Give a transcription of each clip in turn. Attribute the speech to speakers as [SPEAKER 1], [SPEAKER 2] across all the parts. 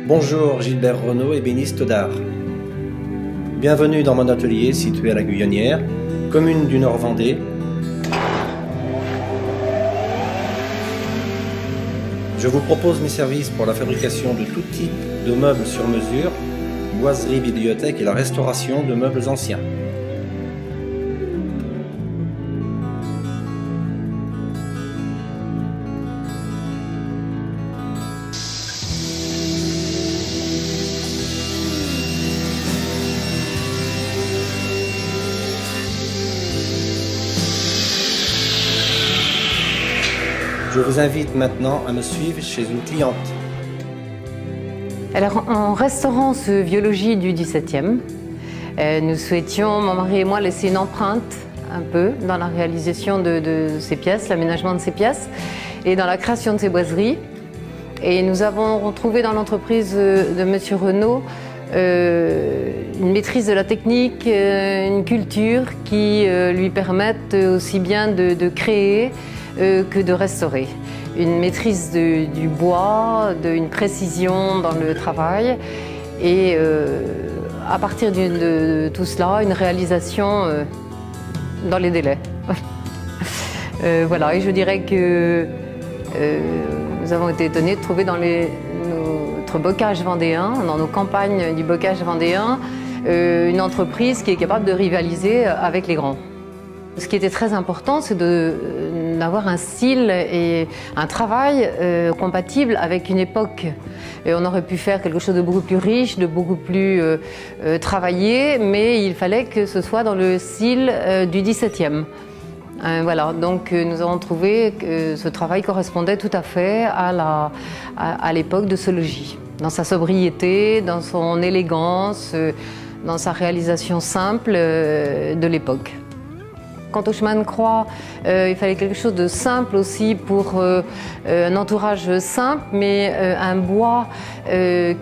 [SPEAKER 1] Bonjour, Gilbert Renaud, ébéniste d'art. Bienvenue dans mon atelier situé à la Guyonnière, commune du Nord-Vendée. Je vous propose mes services pour la fabrication de tout type de meubles sur mesure, boiserie, bibliothèque et la restauration de meubles anciens. Je vous invite maintenant à me suivre chez une cliente.
[SPEAKER 2] Alors, en restaurant ce vieux logis du XVIIe, nous souhaitions, mon mari et moi, laisser une empreinte un peu dans la réalisation de ces pièces, l'aménagement de ces pièces et dans la création de ces boiseries. Et nous avons retrouvé dans l'entreprise de M. Renaud une maîtrise de la technique, une culture qui lui permettent aussi bien de créer que de restaurer. Une maîtrise du bois, une précision dans le travail et à partir de tout cela, une réalisation dans les délais. Voilà, et je dirais que nous avons été étonnés de trouver dans notre bocage vendéen, dans nos campagnes du bocage vendéen, une entreprise qui est capable de rivaliser avec les grands. Ce qui était très important, c'est d'avoir un style et un travail compatible avec une époque. Et on aurait pu faire quelque chose de beaucoup plus riche, de beaucoup plus travaillé, mais il fallait que ce soit dans le style du XVIIe. Voilà, donc nous avons trouvé que ce travail correspondait tout à fait à l'époque de ce logis. Dans sa sobriété, dans son élégance, dans sa réalisation simple de l'époque. Quant au chemin de croix, il fallait quelque chose de simple aussi pour un entourage simple, mais un bois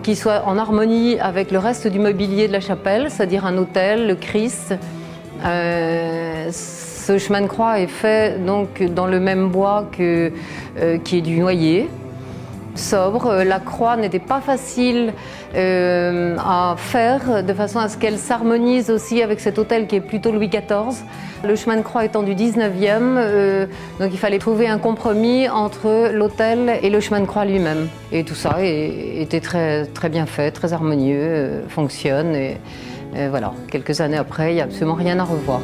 [SPEAKER 2] qui soit en harmonie avec le reste du mobilier de la chapelle, c'est-à-dire un autel, le Christ. Ce chemin de croix est fait donc dans le même bois qui est du noyer. Sobre, la croix n'était pas facile à faire de façon à ce qu'elle s'harmonise aussi avec cet autel qui est plutôt Louis XIV. Le chemin de croix étant du 19e, donc il fallait trouver un compromis entre l'autel et le chemin de croix lui-même. Et tout ça était très bien fait, très harmonieux, fonctionne et voilà. Quelques années après, il n'y a absolument rien à revoir.